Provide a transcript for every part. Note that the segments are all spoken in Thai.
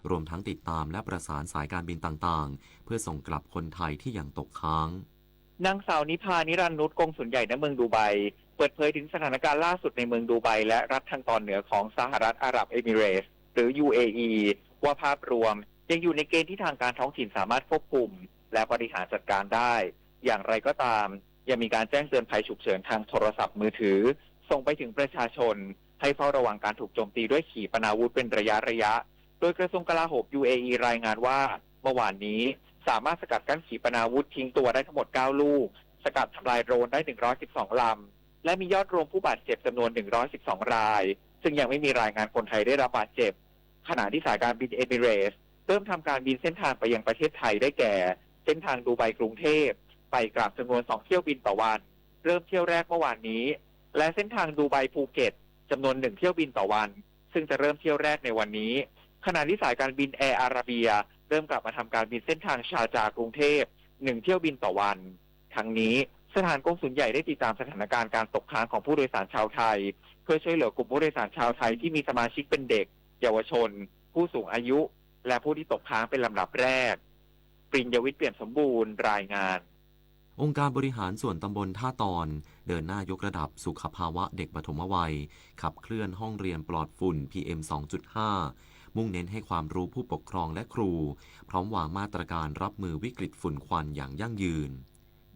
รวมทั้งติดตามและประสานสายการบินต่างๆเพื่อส่งกลับคนไทยที่ยังตกค้างนางสาวนิพานิรันดร์นุชกงสุลใหญ่ณเมืองดูไบเปิดเผยถึงสถานการณ์ล่าสุดในเมืองดูไบและรัฐทางตอนเหนือของสหรัฐอาหรับเอมิเรตส์หรือ UAE ว่าภาพรวมยังอยู่ในเกณฑ์ที่ทางการท้องถิ่นสามารถควบคุมและบริหารจัดการได้อย่างไรก็ตามยังมีการแจ้งเตือนภัยฉุกเฉินทางโทรศัพท์มือถือส่งไปถึงประชาชนให้เฝ้าระวังการถูกโจมตีด้วยขีปนาวุธเป็นระยะโดยกระทรวงกลาโหม UAE รายงานว่าเมื่อวานนี้สามารถสกัดกั้นขีปนาวุธทิ้งตัวได้ทั้งหมด9ลูกสกัดทำลายโดรนได้112ลำและมียอดรวมผู้บาดเจ็บจำนวน112รายซึ่งยังไม่มีรายงานคนไทยได้รับบาดเจ็บขณะที่สายการบินเอมิเรตส์เริ่มทำการบินเส้นทางไปยังประเทศไทยได้แก่เส้นทางดูไบกรุงเทพไปกลับจำนวน2เที่ยวบินต่อวันเริ่มเที่ยวแรกเมื่อวานนี้และเส้นทางดูไบภูเก็ตจำนวน1เที่ยวบินต่อวันซึ่งจะเริ่มเที่ยวแรกในวันนี้ขณะที่สายการบินแอร์อาราเบียเริ่มกลับมาทำการบินเส้นทางชาร์จากรุงเทพ1เที่ยวบินต่อวันทั้งนี้สถานกงสุลใหญ่ได้ติดตามสถานการณ์การตกค้างของผู้โดยสารชาวไทยเพื่อช่วยเหลือกลุ่มผู้โดยสารชาวไทยที่มีสมาชิกเป็นเด็กเยาวชนผู้สูงอายุและผู้ที่ตกค้างเป็นลำดับแรกปริญญวิทย์เปี่ยมสมบูรณ์รายงานองค์การบริหารส่วนตำบลท่าตอนเดินหน้ายกระดับสุขภาวะเด็กปฐมวัยขับเคลื่อนห้องเรียนปลอดฝุ่น PM 2.5 มุ่งเน้นให้ความรู้ผู้ปกครองและครูพร้อมวางมาตรการรับมือวิกฤตฝุ่นควันอย่างยั่งยืน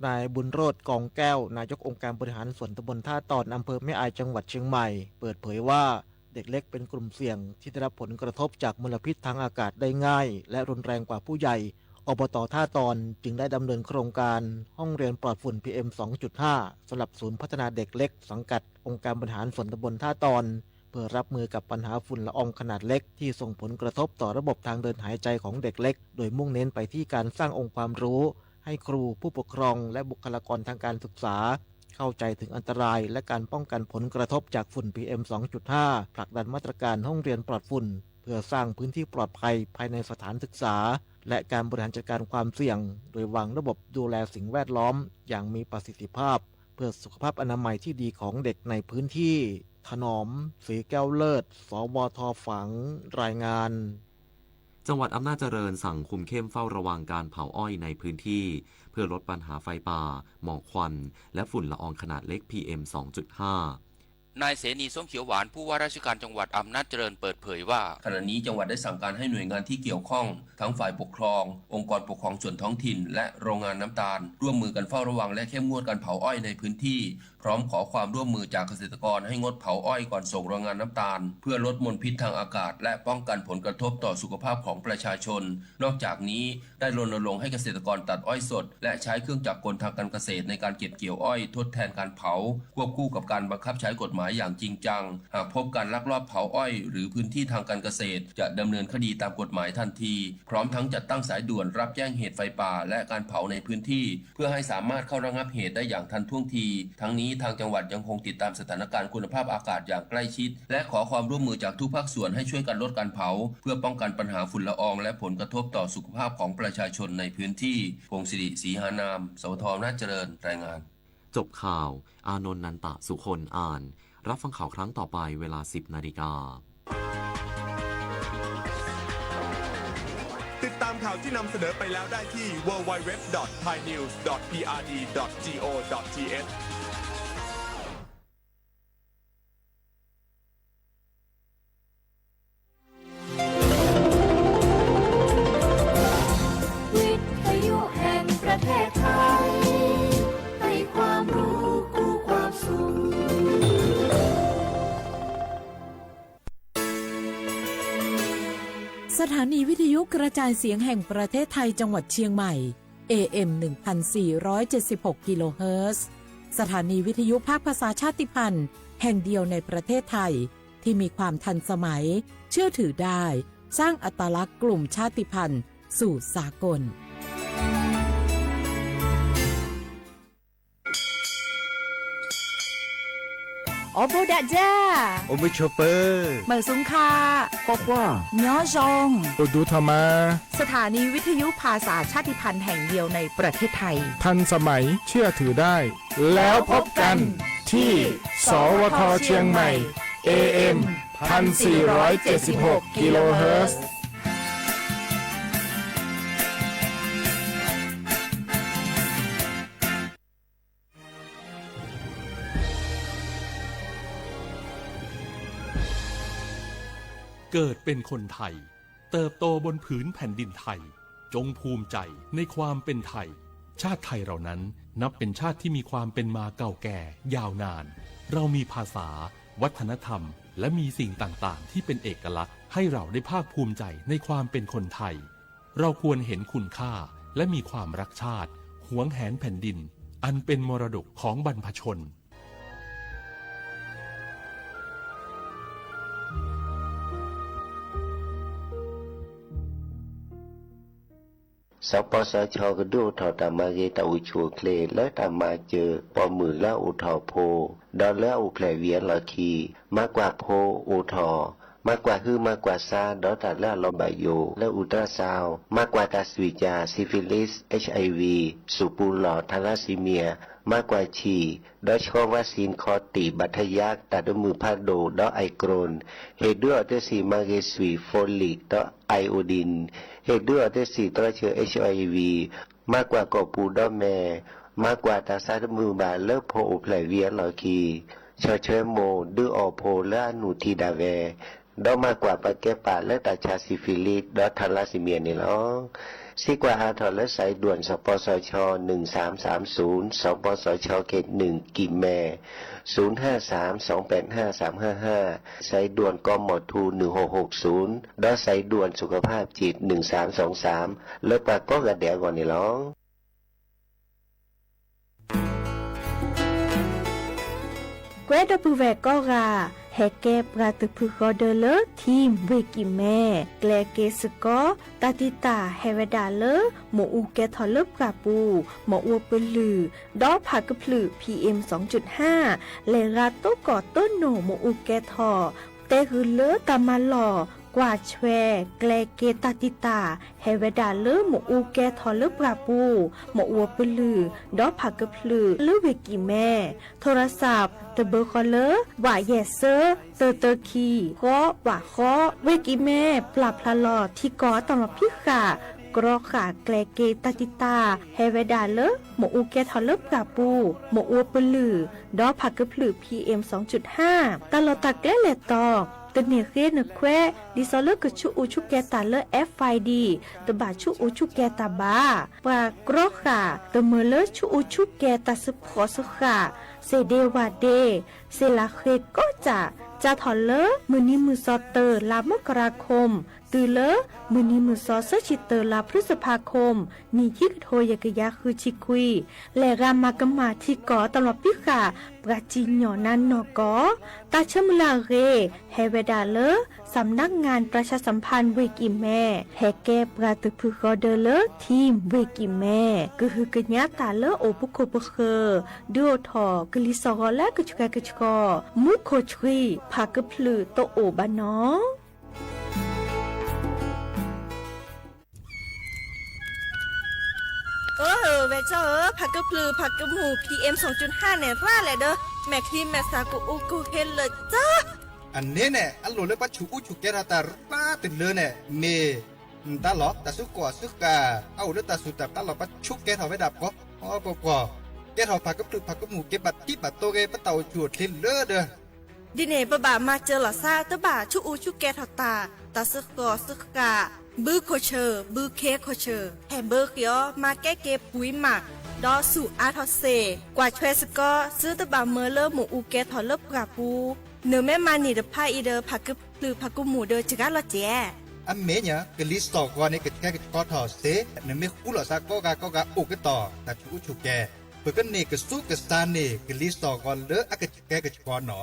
นายบุญโรจน์กองแก้วนายกองค์การบริหารส่วนตำบลท่าตอนอำเภอแม่อายจังหวัดเชียงใหม่เปิดเผยว่าเด็กเล็กเป็นกลุ่มเสี่ยงที่ได้รับผลกระทบจากมลพิษทางอากาศได้ง่ายและรุนแรงกว่าผู้ใหญ่อบต.ท่าตอนจึงได้ดำเนินโครงการห้องเรียนปลอดฝุ่น PM 2.5 สำหรับศูนย์พัฒนาเด็กเล็กสังกัดองค์การบริหารส่วนตำบลท่าตอนเพื่อรับมือกับปัญหาฝุ่นละอองขนาดเล็กที่ส่งผลกระทบต่อระบบทางเดินหายใจของเด็กเล็กโดยมุ่งเน้นไปที่การสร้างองค์ความรู้ให้ครูผู้ปกครองและบุคลากรทางการศึกษาเข้าใจถึงอันตรายและการป้องกันผลกระทบจากฝุ่น PM 2.5 ผลักดันมาตรการห้องเรียนปลอดฝุ่นเพื่อสร้างพื้นที่ปลอดภัยภายในสถานศึกษาและการบริหารจัดการความเสี่ยงโดยวางระบบดูแลสิ่งแวดล้อมอย่างมีประสิทธิภาพเพื่อสุขภาพอนามัยที่ดีของเด็กในพื้นที่ถนอมศรีแก้วเลิศสวท.ฝังรายงานจังหวัดอำนาจเจริญสั่งคุมเข้มเฝ้าระวังการเผาอ้อยในพื้นที่เพื่อลดปัญหาไฟป่าหมอกควันและฝุ่นละอองขนาดเล็ก PM 2.5นายเสนีส้มเขียวหวานผู้ว่าราชการจังหวัดอำนาจเจริญเปิดเผยว่าขณะนี้จังหวัดได้สั่งการให้หน่วยงานที่เกี่ยวข้องทั้งฝ่ายปกครององค์กรปกครองส่วนท้องถิ่นและโรงงานน้ำตาลร่วมมือกันเฝ้าระวังและเข้มงวดการเผาอ้อยในพื้นที่พร้อมขอความร่วมมือจากเกษตรกรให้งดเผาอ้อยก่อนส่งโรงงานน้ำตาลเพื่อลดมลพิษทางอากาศและป้องกันผลกระทบต่อสุขภาพของประชาชนนอกจากนี้ได้รณรงค์ให้เกษตรกรตัดอ้อยสดและใช้เครื่องจักรกลทางการเกษตรในการเก็บเกี่ยวอ้อยทดแทนการเผาควบคู่กับการบังคับใช้กฎหมายอย่างจริงจังหากพบการลักลอบเผาอ้อยหรือพื้นที่ทางการเกษตรจะดำเนินคดีตามกฎหมายทันทีพร้อมทั้งจัดตั้งสายด่วนรับแจ้งเหตุไฟป่าและการเผาในพื้นที่เพื่อให้สามารถเข้าระงับเหตุได้อย่างทันท่วงทีทั้งนี้ทางจังหวัดยังคงติดตามสถานการณ์คุณภาพอากาศอย่างใกล้ชิดและขอความร่วมมือจากทุกภาคส่วนให้ช่วยกันลดการเผาเพื่อป้องกันปัญหาฝุ่นละอองและผลกระทบต่อสุขภาพของประชาชนในพื้นที่พงศิริศรีหานามสวท.อำนาจเจริญรายงานจบข่าวอานนท์นันตะสุคนอ่านรับฟังข่าวครั้งต่อไปเวลา 10 นาฬิกาติดตามข่าวที่นำเสนอไปแล้วได้ที่ www.thainews.prd.go.thสถานีวิทยุกระจายเสียงแห่งประเทศไทยจังหวัดเชียงใหม่ AM 1476 กิโลเฮิรตซ์สถานีวิทยุภาคภาษาชาติพันธุ์แห่งเดียวในประเทศไทยที่มีความทันสมัยเชื่อถือได้สร้างอัตลักษณ์กลุ่มชาติพันธุ์สู่สากลโอโบดาจ้าโอมิชเปอร์เมืองสุงคาปอกว่าย้อจงโอดูธรรมาสถานีวิทยุภาษาชาติพันธุ์แห่งเดียวในประเทศไทยทันสมัยเชื่อถือได้แล้วพบกันที่สวท.เชียงใหม่ AM 1476 กิโลเฮิรตซ์ เกิดเป็นคนไทยเติบโตบนผืนแผ่นดินไทยจงภูมิใจในความเป็นไทยชาติไทยเรานั้นนับเป็นชาติที่มีความเป็นมาเก่าแก่ยาวนานเรามีภาษาวัฒนธรรมและมีสิ่งต่างๆที่เป็นเอกลักษณ์ให้เราได้ภาคภูมิใจในความเป็นคนไทยเราควรเห็นคุณค่าและมีความรักชาติหวงแหนแผ่นดินอันเป็นมรดกของบรรพชนสปสชก็ดูถอตามาเกตาอุชัวเคลและตามาเจอปอมือละอุทอโพดอลและอุแผลเวียนละคีมากกว่าโพอุทอมากกว่าฮือมากกว่าซาดอตาละลอบายโยและอุตราซาวมากกว่าตาสวิจาซิฟิลิส HIV สุปูหลอดทาราซีเมียมากกว่าฉีดอชคอวัคซีนคอตีบัทยักตัดมือพาโดดอไอโกรนเฮด้วยอเตสีมาเกสวีโฟลิกดอไอโอดินเหตุด้วยอเตสีตัวเชื้อ HIV มากกว่ากอปูดอแม่มากกว่าตาซาดมือบาเลิกโพอุแผลเวียนหลอคีชอเชโมดืออโพและอนุทีดาเวดอมากกว่าปะแกปาและตาชาซิฟิลิสดอทาราซิเมียนี่ล้อซีกว่าอาทอและสายด่วนสปสช1330สปสชเขต1กิมแม0532855355สายด่วนกมทู1660ดอสายด่วนสุขภาพจิต1323แล้วปากก็กระเดียก่อนนี่ล้อเกรดปูแวกก็ราแฮเก็บราตุพึกอเดเลทีมเวกิแม่แกลเกสกอตาติตาเฮเวดาเลหมอูแกทอเลปราปูหมออัวเปลือดอผักกะพลือ PM 2.5 เลราโตก่อต้นโหนหมอูแกทอเตหือเลตามาหล่อกว่าแชแกลเกตาติตาเฮเวดาเลหมอูแกทอเลปราปูหมออัวเปลือดอผักกะพลือเลเวกิแม่โทรศัพท์ตะเบอร์คอเลอร์ว่าเยเซอร์เตอร์คีก็ว่าข้อเวกิแม่ปรับพลาลอที่ก่อตอมพิขากรอขาแกลเกตาติตาเฮเวดาเลหมอูแกทอเลปราปูหมอัวเปลือดอผักกะพลือ PM 2.5 ตลอดตะแกลเลตอตเนเรนแควดิซอเลกชูอูชูแกตาเล FID ตบาชูอูชูแกตาบาปากรอขาตเมเลชูอูชูแกตาสปอสขาเซเดวาเดเซลาเคก็จะถอนเลมือนี้มือซอเตอร์ลามกราคมตือเลมือนี้มือซอเซชิเตอร์ลาพฤษภาคมนี่ที่โทยกยาคือชิคุยและรามากมาที่ก่อตลอดพิขาปราจีนหยอนันนอกอตาเชมลาเรเฮเวดาเลสำนักงานประชาสัมพันธ์เวกิแม่แฮแกปราตุพึกอเดเลทีมเวกิแม่ก็คือกญาตาเลโอปุโคปเคดูทอกลิซอและกจุกกจุกอมุโคชรีพากพลือโตโอบานอเวเจอผักกะพลือผักกะหมู PM 2.5 เนี่ยร่าแหละเด้อแม่ครีมแม่สากูอูกูเฮนเลยจ้าอันนี้เนี่ยอันโหลเลยปัจจุชูเกราตาป้าติดเลยเนี่ยเมตาหลอกตาสุกว่าสุกาเอาเลือดตาสุดตาหลอกปัจจุแกเขาไว้ดับก็อ๋อปอแกเขาผักกะพลือผักกะหมูเก็บบัตรที่บัตรโตเกปะเต่าจวดทิ้งเลือดเด้อดิเน่บะบามาเจอหล่อซาตะบาชูอูชูแกเขาตาสุกว่าสุกาบือโคเชอร์บือเคโคเชอร์แฮมเบอร์เกียวมาแก้เก็บปุ๋ยหมักดอสู่อาทอเซกว่าเทรสก็ซื้อตะบาเมอเลอร์หมูอูแกทอเลปกาปูเนื้อแม่มานี่เดพาอีเดอผักกึบหรือผักกุหมูเดอจิกาลอเจอันเมเนี่ยกลิสตอกว่าในกแค่ก็ทอเซเนื้อไม่คู่หล่อซาก็กาอุกต่อแต่ชูแกเพื่อกันเนี่ยก็สู้กับซาเน่กลิสตอกว่าเลออากแกก็ชกอหนอ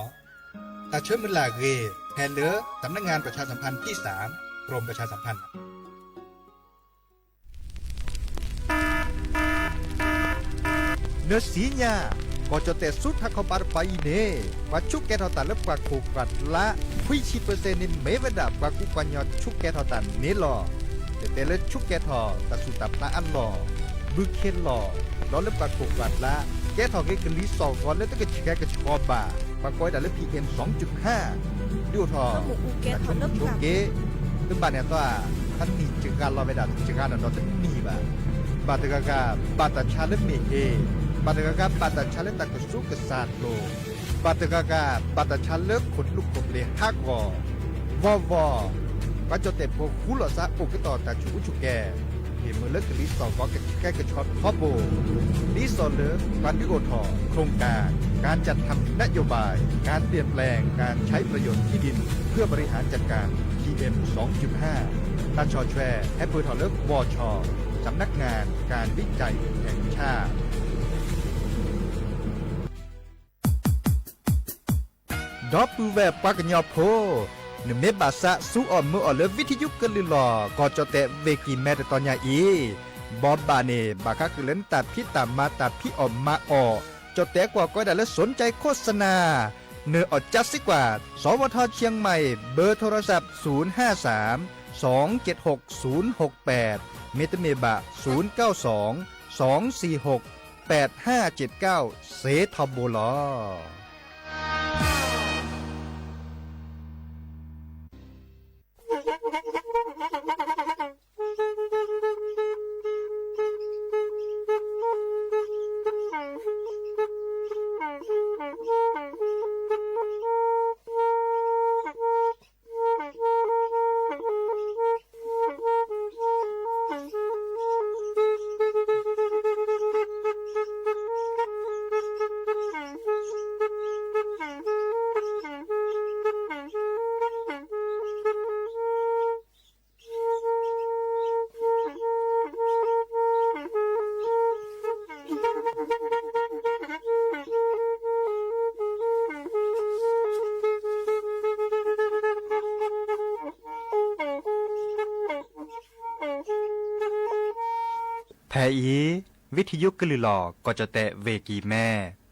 แต่เชื่อมันลาเกแทนเลอสำนักงานประชาสัมพันธ์ที่3กรมประชาสัมพันธ์เนื้อสีเนี่ยก็จะแต่สุดถ้าเขาปาร์ไปเน่ว่าชุกแกทอตันและปากขูกัดละคุยชีเปอร์เซ็นต์นี่ไม่เวดาปากกูปัญญาชุกแกทอตันนี่หรอแต่ละชุกแกทอแต่สุดตับละอันหล่อบึกเข็นหล่อล้อและปากขูกัดละแกทอเกกลิสองก่อนแล้วต้องกระชิกกระชอบบ่าปากก้อยแต่ละ PM 2.5ดูทอแต่ชุกเกตึ้งบ้านเนี่ยตัวท่านนี่จึงการรอเวดาจึงการนอนจะมีบ่าบาตกากาบาตชาเลเมเอบาตกากาบาตชาเลตากสุกษาโลบาตกากาบาตชาเลขนลุกกบเลฮักวอ วอวอก็จะเต็มพวกคุลอซะปุกต่อแต่ชุกุชุแกเห็นมือเลิกกลิสต่อก็แก้กระชอตพอโบลิสอนเลิกการดิโอทอโครงการจัดทำนโยบายการเปลี่ยนแปลงการใช้ประโยชน์ที่ดินเพื่อบริหารจัดการ PM 2.5 ตัดชอแชร์แอปเปิลทอเลิกวอชอสำนักงานการวิจัยแห่งชาติดอปูแวบปากญอโพหนึ่งเมบาสะสู้อ่อนมืออ่อนเลิวิทยุกลือหล่อก็จะแตะเวกีแม่แต่ตอนยาอีบอบบาเนบาคักเล่นตัดพี่ตามมาตัดพี่ออกมาออกจะแตะกว่าก็ได้แล้วสนใจโฆษณาเนื้ออดจัดสิกว่าสวทเชียงใหม่เบอร์โทรศัพท์053 276 068เมตเมบะ092 246 8579เซทอโบลอแทอีวิทยุกลือหลอก็จะแตะเวกีแม่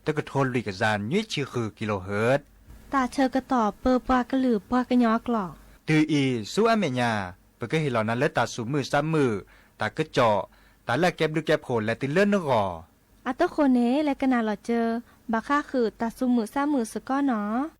ตะกะโทนลิกจานยุ้ยชื่อคือกิโลเฮิรตซ์ตาเชอกระต่อเปอปากระหลือปากระยอกหลอกตืออีสู้อเมญาเปก็เห็นเหล่านั้นและตาสูมือซ้ำมือตากระเจาะตาละแก็บดูแก็บโผลและติเลื่อนนกออัตโคเนและกนาหลอเจอบาค่าคือตาซุมือซ้ำมือสก้อเนาะ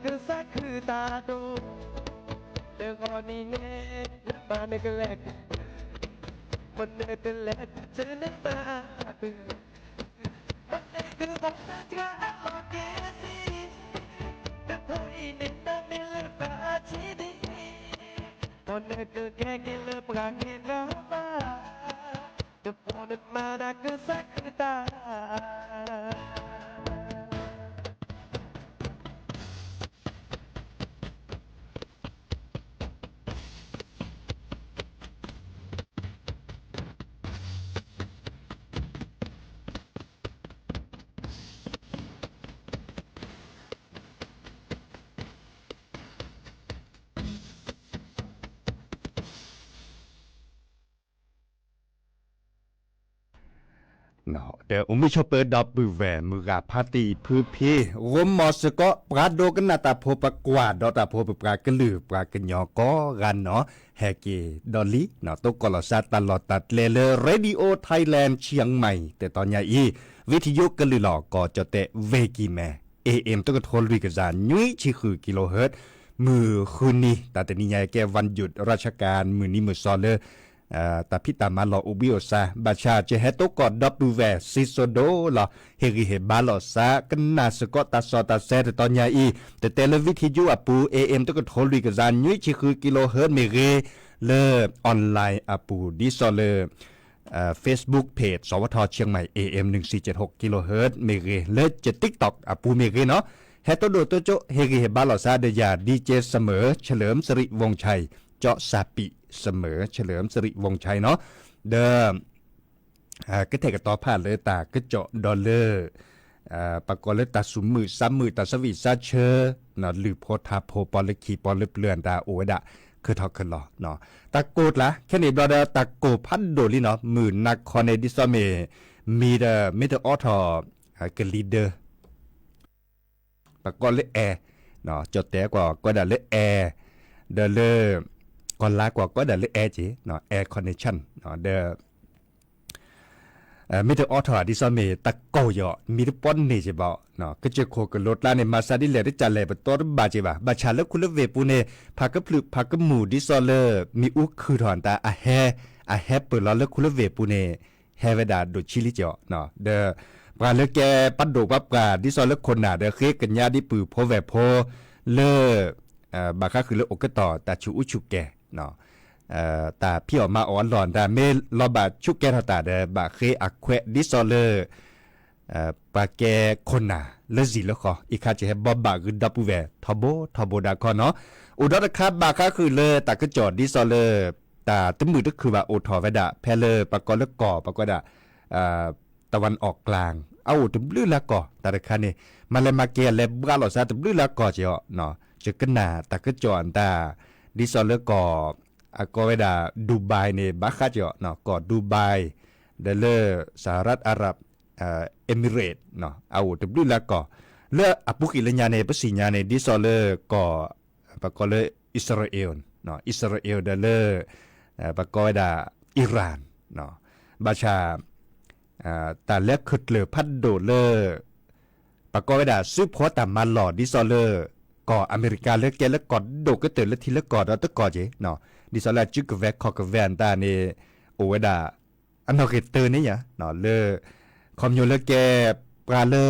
คือสักคือตาดูเดี๋ยวก่อนนี้เน่มาในกระแลกมันในกระแลกเจอในตาคือมันในคือผมจะเจอโอเคสิแต่พออีนิดนั้นไม่เลือกมาที่ดีมันในคือแค่กินเลือกปากกินแล้วมาจะพอเดินมาได้คือสักคือตาเนาะเดี๋ยวไม่ชอบเปิดดับบือแหวนมือกับพาตีพื้นพี่รวมมอสก็ปราดโดกันนาตาโพปกวาดดอตาโพปปรากระลือปรากระยอก็กันเนาะแฮเกดอลลี่เนาะตกกลอซาตลอดตัดเลเลเรดิโอไทยแลนด์เชียงใหม่แต่ตอนนี้อีวิทยุกระลือหลอกก็จะเตะเวกีแม่ AM ตกทนริกษานุ้ยชิคือกิโลเฮิรตซ์มือคืนนี้แต่นี้ยายแกวันหยุดราชการมือนี้มือซอเลตาพิตามาลออุบิโอซาบาชาเจเฮโตกอดดับดูแวซิโซโดลอเฮริเฮบาลอซากันนาสกอตาซอตาเซตตอนยาอีแต่เตเลวิทยุอปู AM ตกทอลิกซานยุยชิคือกิโลเฮิรตเมเรเลออนไลน์อปูดิซอเลFacebook เพจสวทเชียงใหม่ AM 1476กิโลเฮิรตเมเรเลจะ TikTok อปูเมเรเนาะเฮโตโดโตโจเฮริเฮบาลอซาเดยาดีเจเสมอเฉลิมสิริวงศ์ชัยเจาะซาปิเสมอเฉลิมสิริวงศ์ชัยเนาะเดิมก็เทกต่อผ่านเลยตาก็เจาะดอลเลอร์ปากกอเลยตาสุมมือซ้ำมือตาสวีซาเชอเนาะหรือโพธาโพปอลคีปอลเปลือนตาโอดะคือทอคือหลอเนาะตะโกดละแค่นี้บอดตะโกพันโดลิเนาะมือนักคอนเนดิซอเมมีเดอร์มิเตอร์ออทอกลีเดอร์ปากกอเลยแอเนาะจดแต่กว่าก็ได้เลยแอเดอเลอร์ก่อนลากว่าก็ได้เลยแอร์จีเนาะแอร์คอนเนคชั่นเนาะเดอมิเตอร์ออทอดิซอเมตะโกยอมีรปอนนี่จิบ่เนาะก็จะโคกรถลาในมาซาดิเลได้จัดเลยปตอบาจิบ่าบาชาแล้วคุณเวปูเนพากะพลึกพากะหมู่ดิซอเลอร์มีอุคือถอนตาอะแฮเปิดแล้วคุณเวปูเนเฮเวดาโดชิลิจอเนาะเดอปราเลแกปัดโดปับกาดิซอเลคนน่ะเดอเคกันญาดิปือโพแวโพเลบาคาคือเลโอกต่อตาชูอุชุแกเนาะตาพี่ออกมาอ่อนหลอนตาเมลอบาชุกแกทาตาเดบาเคอะแควดิซอเลปาแกคนน่ะเลจิเลคออีคาจะให้บอบาคือดับเวทอบดาคอเนาะอุดรครับบาคาคือเลตากระจอดดิซอเลตาตมือก็คือว่าโอทอเวดาแพเลปากกอเลก่อปากกอดาตะวันออกกลางเอาตึบลื้อละก่อตาคันนี่มาเลยมาเกเลบกาลอซาตึบลื้อละก่อเจาะเนาะจะกันนาตากระจอนตาดิซอเลก่อก็เวดาดูไบเนี่ยบักคาเจาะเนาะก่อดูไบเดเลสหรัฐอาหรับเอมิเรตเนาะเอาตึบลื้อละก่อเลอปุกิลญาเนปสิญาเนดิซอเลก่อปากกอเลอิสราเอลเนาะอิสราเอลเดเลปากกอเวดาอิหร่านเนาะบาชาแต่เล็กขึ้นเลยพัดโดเลอร์ปากกอเวดาซื้อพอตามมาหลอดดิซอเลอร์ก่ออเมริกาเล็กแกแล้วกอดโดก็เตือนแล้วทีละกอดแล้วตะกอดเจเนาะดิซอเลอร์จึกกแวกคอกแวนตาเนโอเวดาอันนอกเตอร์นี่呀เนาะเลอคอมโยเลแกปลาเลอ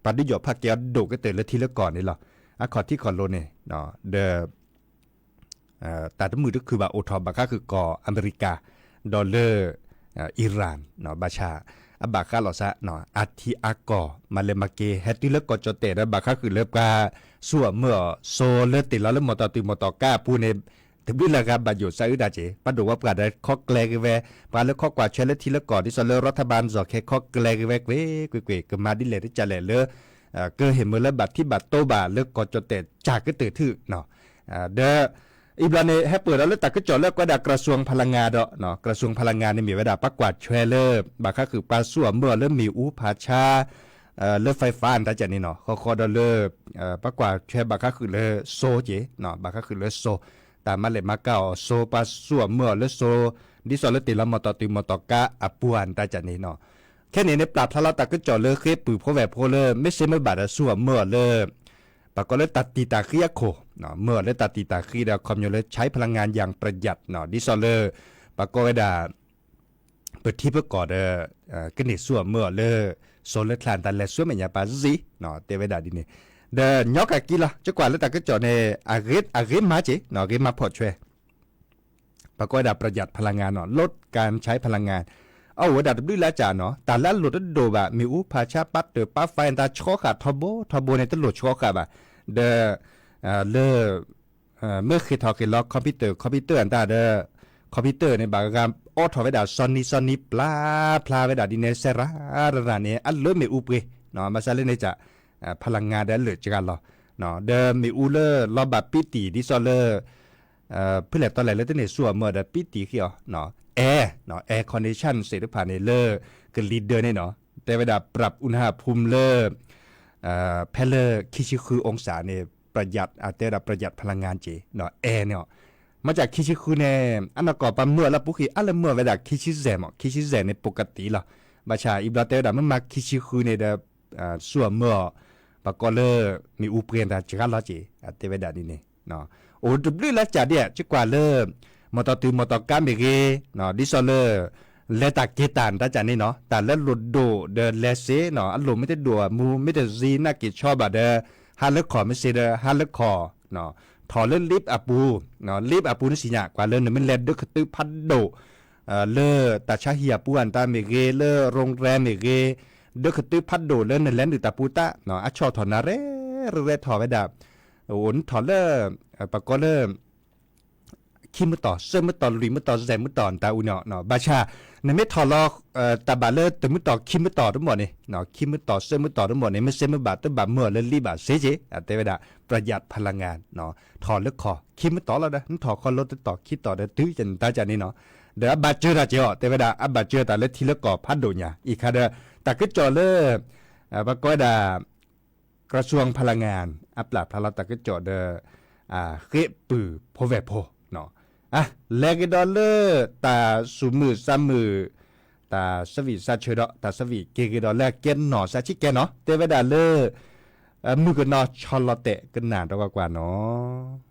ปาดิโยพักแกโดก็เตือนแล้วทีละกอดนี่หรออะคอที่คอนโลเนเนาะเดแต่ทั้งมือก็คือว่าโอทอบาค่าคือก่ออเมริกาดอลเลอร์อิหร่านเนาะบาชาอบาค่าหลอซะเนาะอาทิอากอมาเลมาเกเฮติเลกอจเตระบาค่าคือเลกาสัวเมื่อโซเลติแล้วมอตอติมอตอก้าผู้ในถึงวิลากาบาอยู่ซาอุดาเจปะดูว่าปราดข้อแกลกเวปาเลข้อกว่าเชลทีละกอที่ซอเลรัฐบาลจอแค่ข้อแกลกเวเกกมาดิเลที่จะแลเลเกิดเห็นเมื่อละบัดที่บัดโตบาเลิกกอจเตจากก็ตื่นถือเนาะเดอีบลาเนให้เปิดแล้วตัดก็จอดแล้วก็ดากระทรวงพลังงานเนาะกระทรวงพลังงานในมีเวลาประกวาดเทรลเลอร์บาค่าคือปลาส่วมเมื่อเริ่มมีผาชาเลือไฟฟ้าอันตาจันนี่เนาะคอดอลเลอร์ประกวาดเทรบาค่าคือเลอโซเจเนาะบาค่าคือเลอโซตามมาเลยมาเก่าโซปลาส่วมเมื่อเลอโซดิซอลติละมอตอติมอตอกาอปวนตาจันนี่เนาะแค่นี้ในปราบทะเลาะตัดก็จอดเลยเคยปือพอแหวพอเลยไม่ใช่ไม่บาดส่วมเมื่อเลย ปก็เลยตัดตีตาขี้โคเนาะเมื่อเลยตัดตีตาขี้แล้วคอมยูเลยใช้พลังงานอย่างประหยัดเนาะดิซอลเลอร์ปก็ได้ เปิดที่เพื่อก่อก็เนี่ยส่วนเมื่อเลยโซลคลานตันและส่วนมันยาปาซีเนาะเตเวดาดิเนี่ยเดินยอกกี่ละจะกว่าแล้วแต่ก็จอในอาเกมาเจเนาะเกมาพอช่วยปรากฏว่าประหยัดพลังงานเนาะลดการใช้พลังงานเอาว่าดับด้วยละจ่าเนาะแต่ละหลุดโดบะมีอุปาชาปัดเดป้าไฟตาช็อกขาทอโบในตลุดช็อกขาบะเดเลเมื่อคือทอกิล็อกคอมพิวเตอร์อันตาเดคอมพิวเตอร์ในบางการออทอเวดาซอนนี่ปลาเวดาดินเนเซราระเนี่ยอันเริ่มมีอุปเนาะมาซาเลในจะพลังงานได้เหลือจากกันหรอเนาะเดิมมีอูเลอร์ลอบับปิตีดิซอเลอร์เพื่อแหละตอนแรกเลยตั้งแต่ส่วนเมื่อเดปิตีเขียวเนาะแอร์คอนดิชันเสร็จผ่านในเลอร์คือลีดเดอร์เนี่ยเนาะแต่เวลาปรับอุณหภูมิเลอร์แพลเลอร์คิชิคือองศาเนี่ยประหยัดแต่ละประหยัดพลังงานเจเนาะแอร์เนี่ยมาจากคิชิคือเนี่ยอันนั้นก็ปั๊มเมื่อแล้วปุ๊กอันละเมื่อเวลาคิชิแซมในปกติล่ะบาชาอิบราเตอร์ดามันมาคิชิคือเนี่ยส่วนเมื่อปก็เลยมีอุปกรณ์แต่จักรละเจแต่เวลานี้เนี่ยเนาะโอ้ดุบลี่ละจ่าเนี่ยจะกว่าเลยมอตอการเบเกเนาะดิซอเลอร์เลตาเกตันตาจานี่เนาะแต่ละหลุดโดเดเลเซเนาะอันหลุดไม่ได้ดัวมูไม่ได้ซีน่ากิชอบบะเดฮาเลคอไม่เซเดฮาเลคอเนาะถอเล่นลิฟอาปูเนาะลิฟอาปูนี่สิญะกว่าเล่นมันเล่นดึกตึพัดโดเลอตาชาเฮียปูอันตาเมเกเลอโรงแรมเมเกดึกตึพัดโดเล่นเล่นดึตาปูตาเนาะอัชชอถอนาเรถอไว้ดาโอนถอเลอปะก็เลอคิมต่อเสื้อมือต่อลุยมือต่อแซมมือต่อตาอุเนาะบาชาในไม่ถอดล้อตาบาเลอตัวมือต่อคิมมือต่อทั้งหมดนี่เนาะคิมมือต่อเสื้อมือต่อทั้งหมดนี่ไม่เสื้อมือบาตัวบาเมื่อเลยรีบาเซเจแต่เวลาประหยัดพลังงานเนาะถอดเลือกคอคิมมือต่อแล้วนะถอดคอรถต่อคิดต่อเดือดตื้อจนตาจานี่เนาะเดี๋ยวบาเจอร์เจาะแต่เวลาบาเจอร์แต่เลือกทีเลือกก่อพัดโดนเนี่ยอีกค่ะเด้อแต่ก็จอเลอปรากฏกระทรวงพลังงานปราบพลังแต่ก็จอเด้อเกปือโพเวโพเนาะแลกดอลเลอร์ตาสูมือซ้ำมือตาสวีซาเชดตาสวีเกดอลแลกเกนหนอซาชิแกเนาะเตเวดาเลอร์มือกันนอชอลเตะกันนานตัวกว่าเนาะ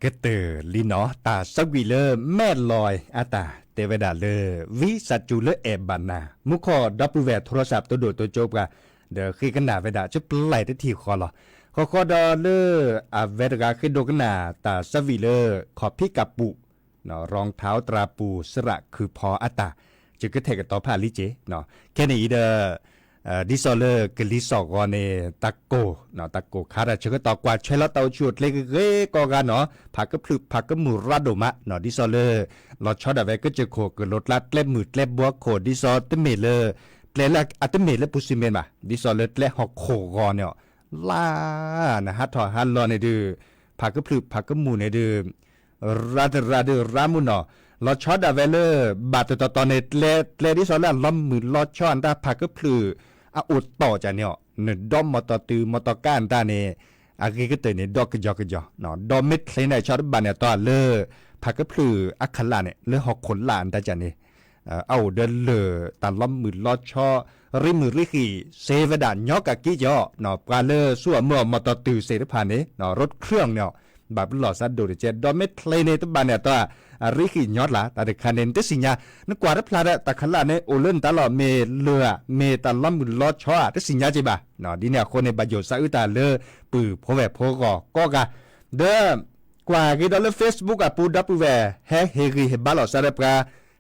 ก็เตอลีเนาะตาสักวีเลอร์แม่ลอยอาตาเตเวดาเลอวิสัจจูเลอเอบานามุขอดับเวโทรศัพท์ตัวโดดตัวโจบกะเดี๋ยวคือกันหนาเวดาจะปลายได้ทีคอหรอขอดอเลออาเวดกาคือโดกันหนาตาสักวีเลอร์ขอพี่กับปุเนาะรองเท้าตราปูสระคือพออาตาจะก็เทกต่อผ่าลิเจเนาะแค่นี้เด้อดิซอเลอร์กลิสอกอนเนตะโกเนาะตะโกคาราชก็ตอกว่าช่วยละเตาชุดเล็กเกก็กันเนาะผักก็พลึกผักก็หมูรัดโดมะเนาะดิซอเลอร์ลอชอดเอาไว้ก็จะโคกรถลัดเล็บมืดเล็บบัวโคดิซอตเมเลอร์เล็กอัตเมเลปุซิเมนมาดิซอเลอร์เล็กหอกโคกอนเนี่ยลานะฮัททอฮัลลอในดื้อผักก็พลึกผักก็หมูในดื้อราดรามุนเนาะลอชอดเอาไว้เลยบาดตอนในเล็ดิซอเลอร์ล้อมมือลอชอนได้ผักก็พลึกอุดต่อจากเนี่ยหนึ่งดอมมอตตือมอตก้านตาเนี่ยอากิก็เตเนี่ยดอกกระจอกเนาะดอมเม็ดเลยในชอตบันเนี่ยต่อเลอผักก็พลืออักขลาเนี่ยเลอหอกขนลานตาจานี่เอาเดินเลอตันล้อมมือลอดช่อริมือริขีเซเวดานยอกกะกี้จ่อเนาะปลาเลอสั่วเมื่อมอตตือเสด็จผ่านเนี่ยเนาะรถเครื่องเนี่ยแบบหล่อซัดโดดเจดอมเม็ดเลยในตัวบันเนี่ยตัวริขียอดละแต่คันเน้นแต่สิญญานึกว่าได้พลาดแต่ขลาเนี่ยโอเล่นตลอดเมเรือเมตล้อมมือลอดช่อแต่สิญญาจีบะเนาะดีเนี่ยคนในประโยชน์ซะอุตาเลอปือพอแบบพอก็กะเด้อกว่ากี่ดอลลาร์ Facebook อ่ะปูดับแวแฮเฮรีเฮบาลอซาเรปรา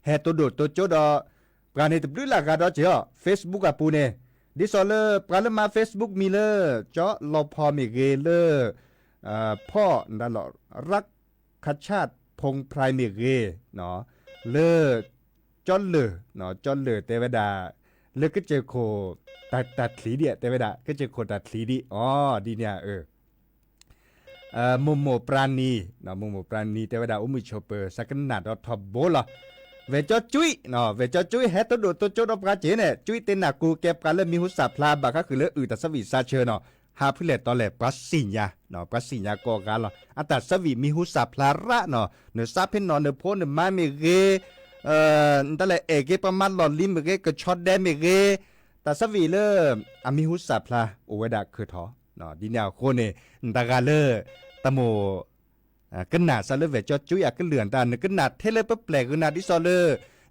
แฮตัวโดดตัวโจดอปราเนตบลือละกาดอเจอ Facebook อ่ะปูเนี่ยดิซอเลอร์ปราเลมา Facebook มีเลอเจาะลอพอมีเกเลอพ่อนั่นหรอรักขชาติพงไพรเมเกเนาะเลอจอนเลอเนาะจอนเลอเตวดาเลอก็เจอโคตัดขีเดียเตวดาก็เจอโคตัดขีดีอ๋อดีเนี่ยโมโมปราณีเนาะโมโมปราณีเตวดาอุมิโชเปอร์สักนาดอทโบลเวจอจุ้ยเนาะเวจอจุ้ยแฮตโดตัวโจดปราเจเนี่ยจุ้ยเตนากูเก็บกันเลอมีหุสาพลาบะก็คือเลอตะสวิซาเชเนาะหาพิเลตตอแหลปัสสิญญาเนาะปัสสิญญาก็กันละอัตสวีมีหุสาพลาระเนาะเนซาเพนเนาะเนโพเนมาเมเกนั่นแหละเอเกประมาณหลอดลิมเมเกก็ช็อตแดมเมเกแต่สวีเลอมีหุสาพลาโอเวดาคือทอเนาะดีแนวโคเนตากาเลตะโมกันหนาซาเลเวจอจุยอะก็เหลือนตาเนกันหนาเทเลเปแปลกนาดิซอเล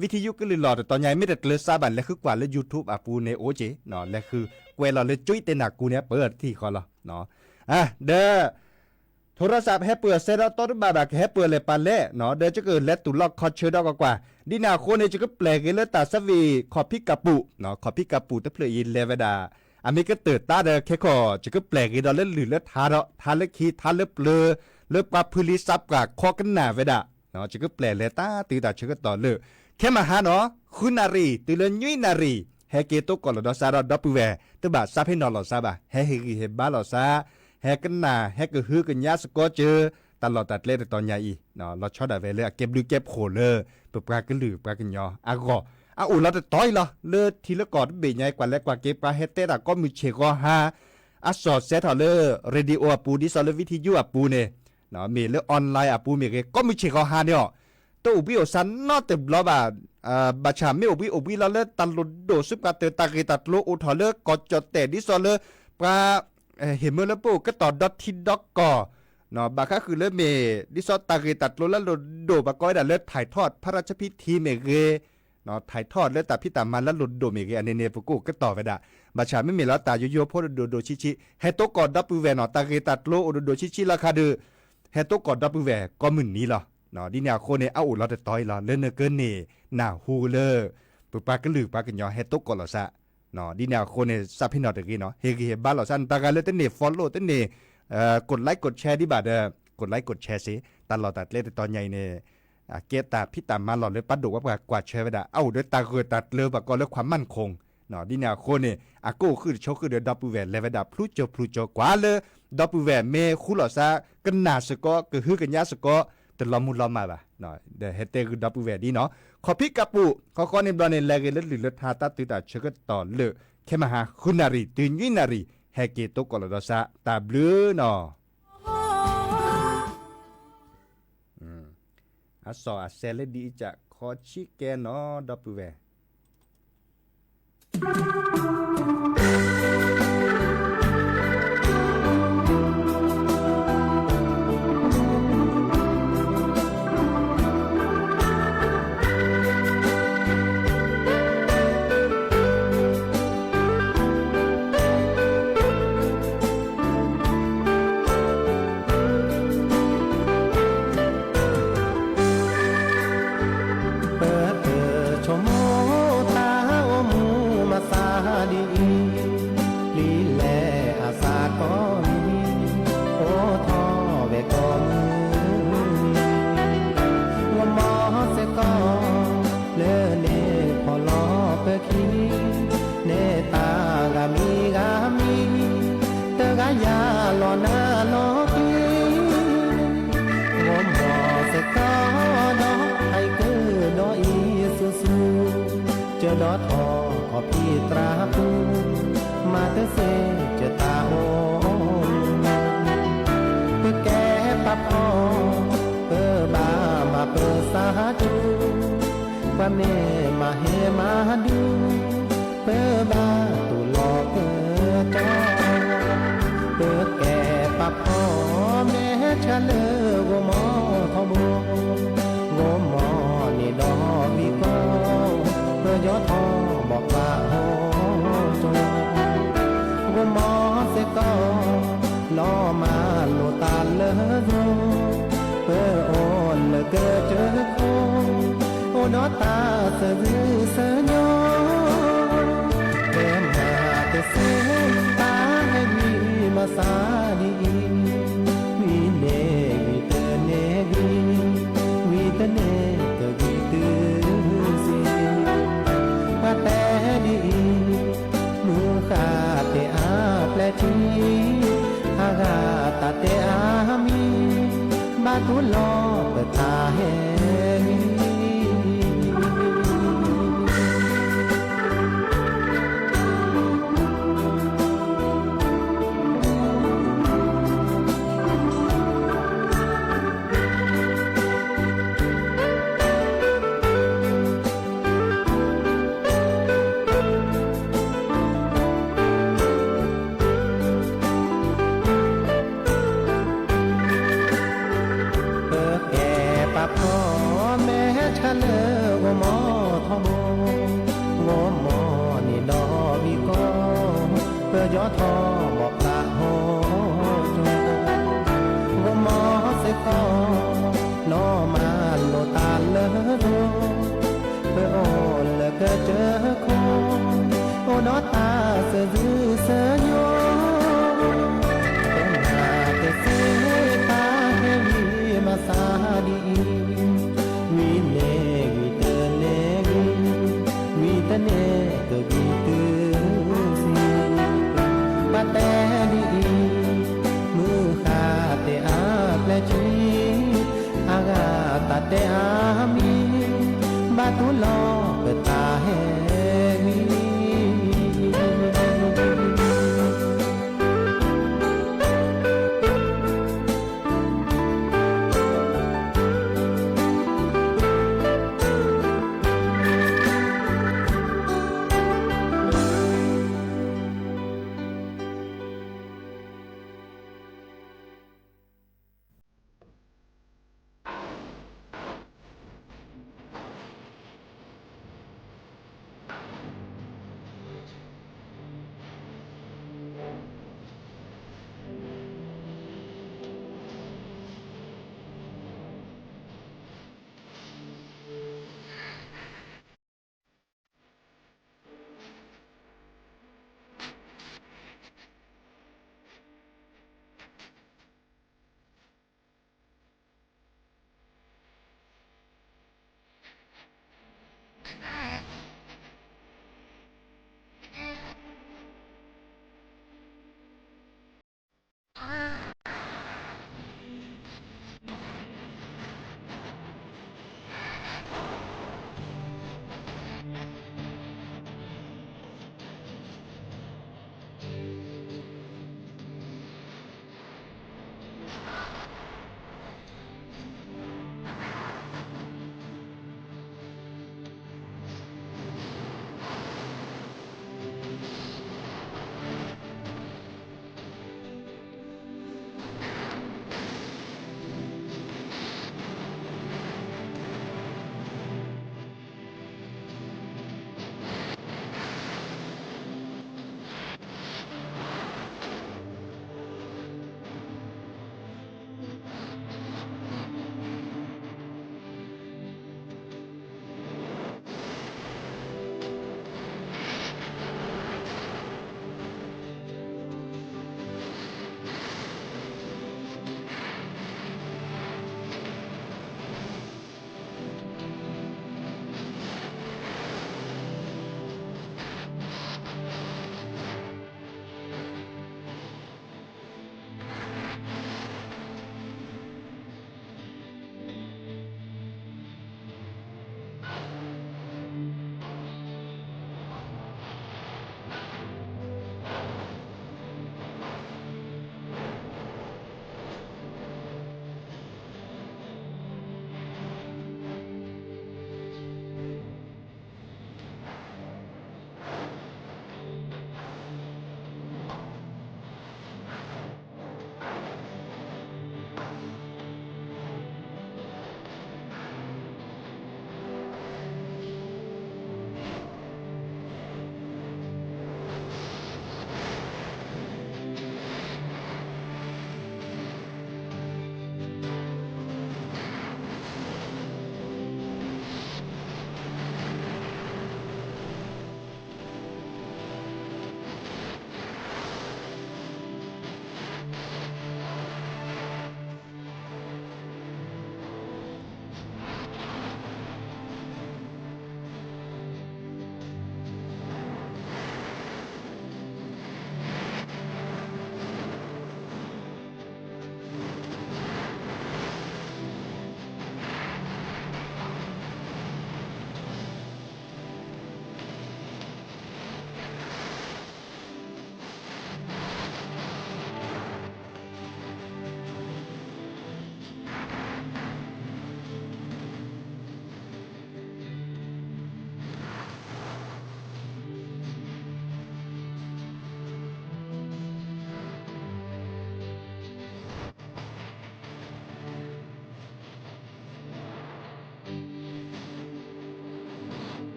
วิทยุก็เลยหลอดตอนใหญ่ไม่ได้เลยซาบันและคือกว่าเลย YouTube อ่ะปูเนโอเจเนาะและคือเวลาเลยจุ้ยเตนักกูเนี่ยเปิดที่คอละเนาะเด้อโทรศัพท์ให้เปิดเซตต้นบาบักให้เปิดเลยปันเล่เนาะเด้อจะเกิดและตุลอกคอเชอร์ดอกกว่าดินาโคเนี่ยจะก็แปลกเลยตาสวีขอพิกาปูเนาะขอพิกาปูตะเพลยินเลเวดาอเมริกาเติร์ตาเด้อแค่ขอจะก็แปลกเลยดอลเลหรือเลทาเนาะทาเลคีทาเลเปลือเลปาพุลิซับกับคอกันหนาเวดาเนาะจะก็แปลเลยตาตีตาจะก็ต่อเลยแค่มาหาเนาะคุณนารีตุลยุยนารีเฮเกโตกอลดอซาดอปูเวตบะซาเพนอลอซาบะเฮเฮกิเฮบาลอซาเฮกันนาเฮกฮือกันยาสกอเจอตลอดตัดเลตอนใหญ่อีเนาะเราชอดาเวเลเก็บลือเก็บโขเลปปรากลือปรากันยออากออุเราจะต้อยละเลทีละกอดเบใหญ่กว่าและกว่าเก็บปลาเฮเตตะก็มีเชกอฮาอัสสอดเซทอเลเรดิโอปูดิซอลวิทยุอปูเนเนาะมีเลออนไลน์อปูมีก็มีเชกอฮาเนี่ยตัวอุบิโอซันนอตเตบลอบาบัชาไม่อุบิลาเลตันลุดโดสุกาเตตากตัดโลอุทอเลกอจเตดิซอเลปลาเห็นเมื่อแล้วปูก็ต่อดอทที่ด็อกกอเนาะบาค่าคือเลเมดิซอตากตัดโลแล้วโดบะก้อยดันเลถ่ายทอดพระราชพิธีเมเกเนาะถ่ายทอดเลตัดพิตามันแล้วหลุดโดเมเกอันเนปุกุก็ต่อไปด่าบัชาไม่มีแล้วตาโยโย่พอโดชิเฮโตกอดับปูเวเนาะตากตัดโลโดชิราคาเดเฮโตกอดับปูเวก็มึนนี้ล่ะเนาะดิเนี่ยโคเนี่ยเอาอุเราจะต้อยละเล่นเนเกินนี่หน้าฮูเลอปุปากลือปากันยอเฮตุกกอลซะเนาะดิเนี่ยโคเนี่ยซาพินอตะกี้เนาะเฮกิเฮบาลอซันตากาเลตเนฟอลโล่ตเนกดไลค์กดแชร์ดิบาดกดไลค์กดแชร์สิตลอดตัดเล่นตอนใหญ่เนี่ยเกตาพี่ตามมาหลอดเลยปัดดุว่ากว่าแชร์ไปได้เอาด้วยตาเกิดตัดเลยปากก็เรื่องความมั่นคงเนาะดิเนี่ยโคเนี่ยอากูคือโชคือเดดับปูแวเลเวดาพลุโจกว่าเลยดับปูแวเมคุลอซะกันหนาสกอก็คือกันยาสกอแต่ลอมุลอมาบ่ะเนาะเดเฮเตคือดับปูแวดีเนาะขอพิกาปูขอในบลอนเลเกเลหรือทาตาตุตาเชกต่อเลแค่มาหาคุณนารีตุนยินารีเฮเกโตกอลดอซะตาบลูเนาะอัสซออัสเซเลดีจะขอชิแกเนาะดับปูแว ดอทอขอพี่ตราปูมาเตเสจะตาโอเพื่อแก้ปับออเพื่อบามาเพื่อสาจูว่าแม่มาเฮมาดูเพื่อบาตุหลอกเพื่อจอเพื่อแก่ปับออแม่ชะเลวมอทอมงมอนี่ดอกมีก็เพื่อยอทอบอกว่าโหจงกูมอเสก็ล้อมาโลตาเลอโรเพื่อโอนเลเกอเจอโคโอดอตาเสดือเสยอเต็มหาเตเสตาให้มีมาสาดีวีเนวีเตเนวีเตเนกวีตือสิว่าแต่ดีมือขาเตอาแปลทีอากาตาเตอามีบาตุลอเปิดตาเฮมียอทอบอกตาโหจงมอเสก็ล้อมาโลตาเลอโรเพื่อโอนเลเกอเจอโคโอดอตาเสดือเสยอเป็นหาเตเสตาเฮวีมาสาดีวีเนวีเตเนวีเตเนกวีตือมาแต่ดีมือขาเตอาแปลจีอากาตาเตอามีบาตุลอเปิดตาเฮมี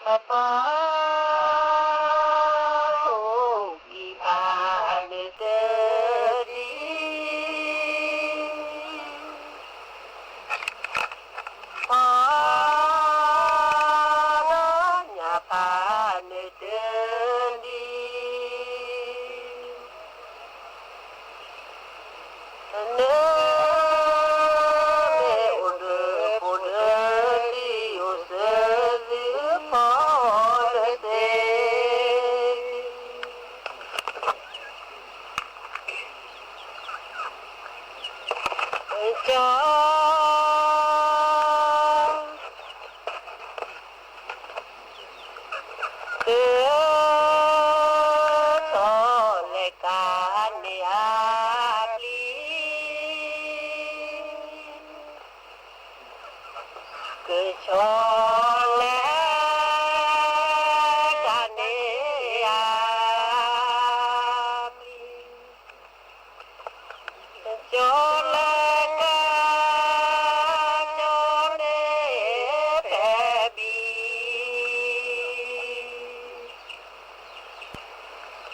Hãy subscribe cho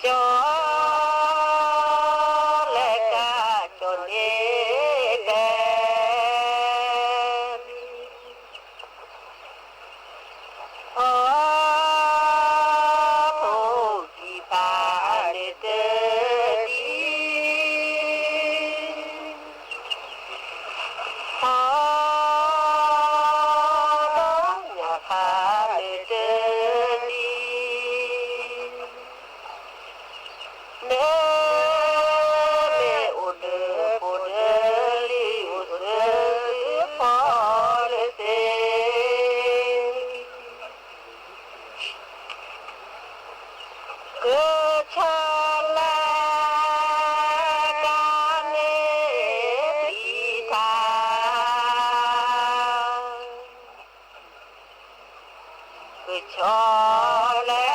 kênh Ghiền Mì Gõ để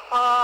không bỏ lỡ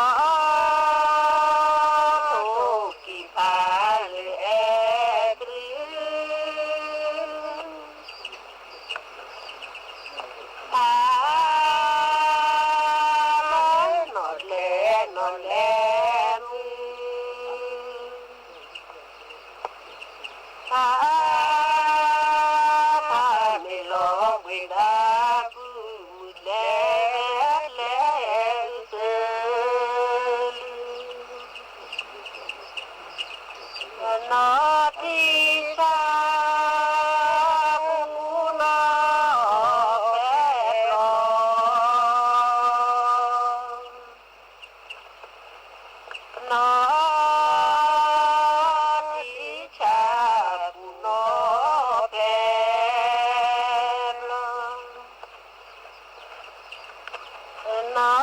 Bye.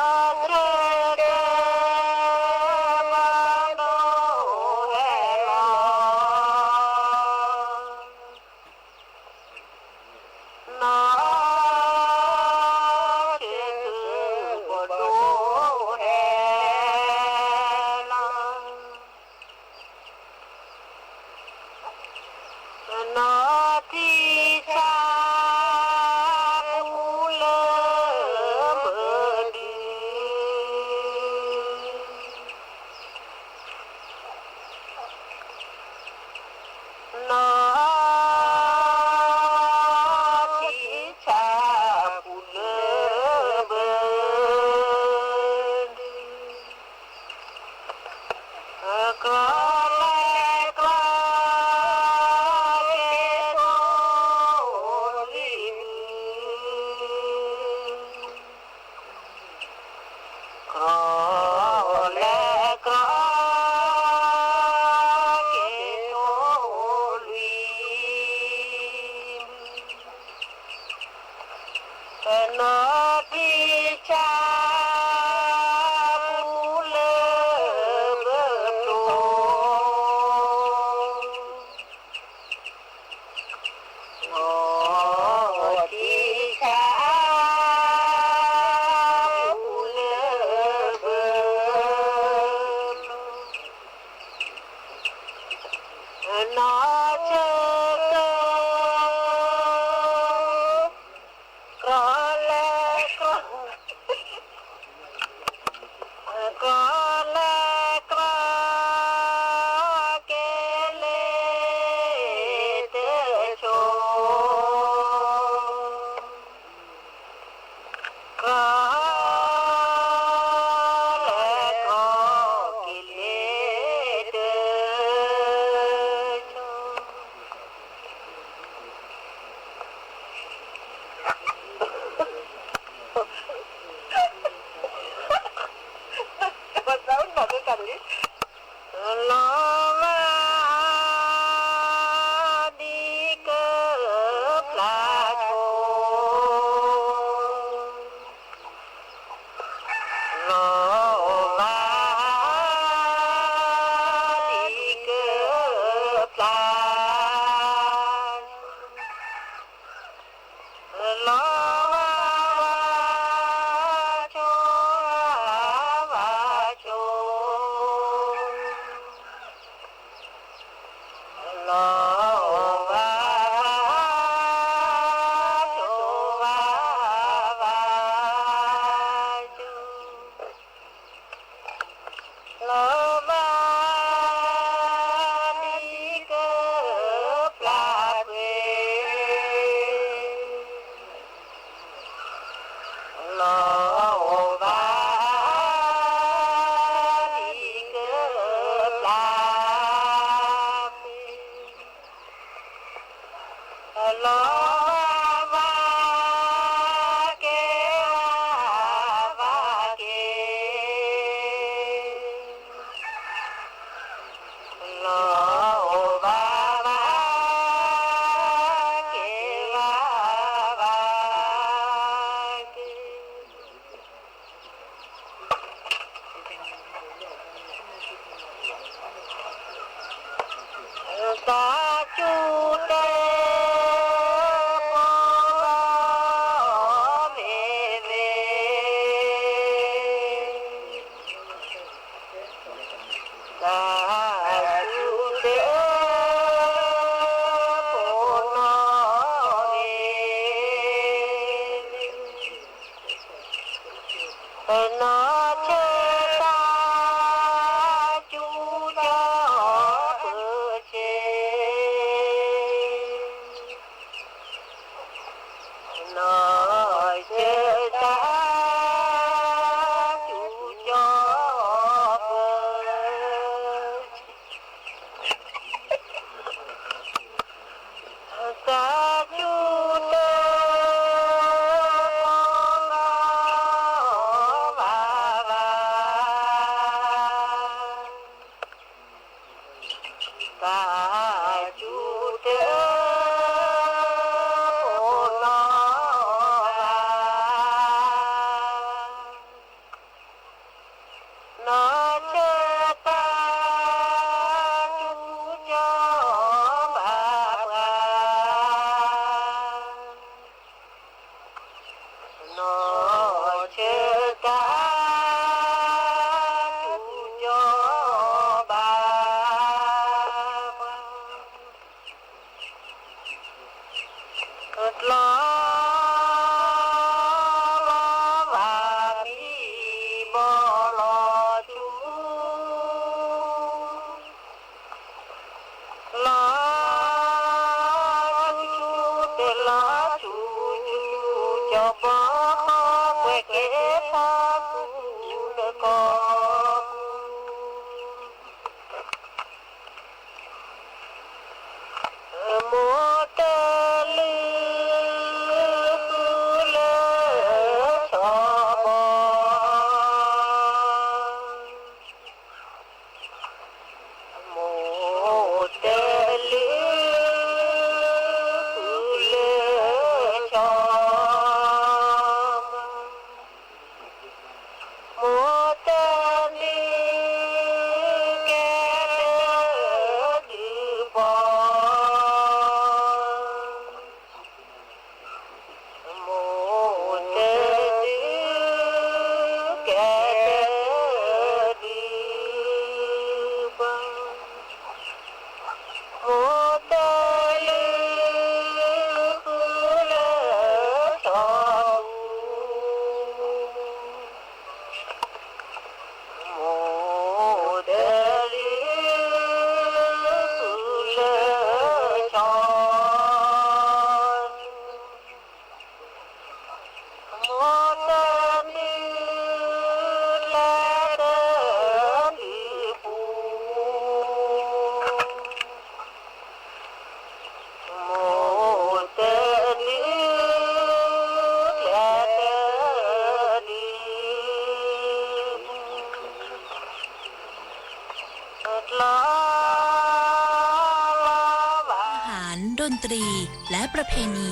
ดนตรีและประเพณี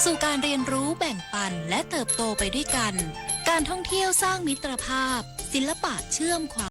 สู่การเรียนรู้แบ่งปันและเติบโตไปด้วยกันการท่องเที่ยวสร้างมิตรภาพศิลปะเชื่อมความ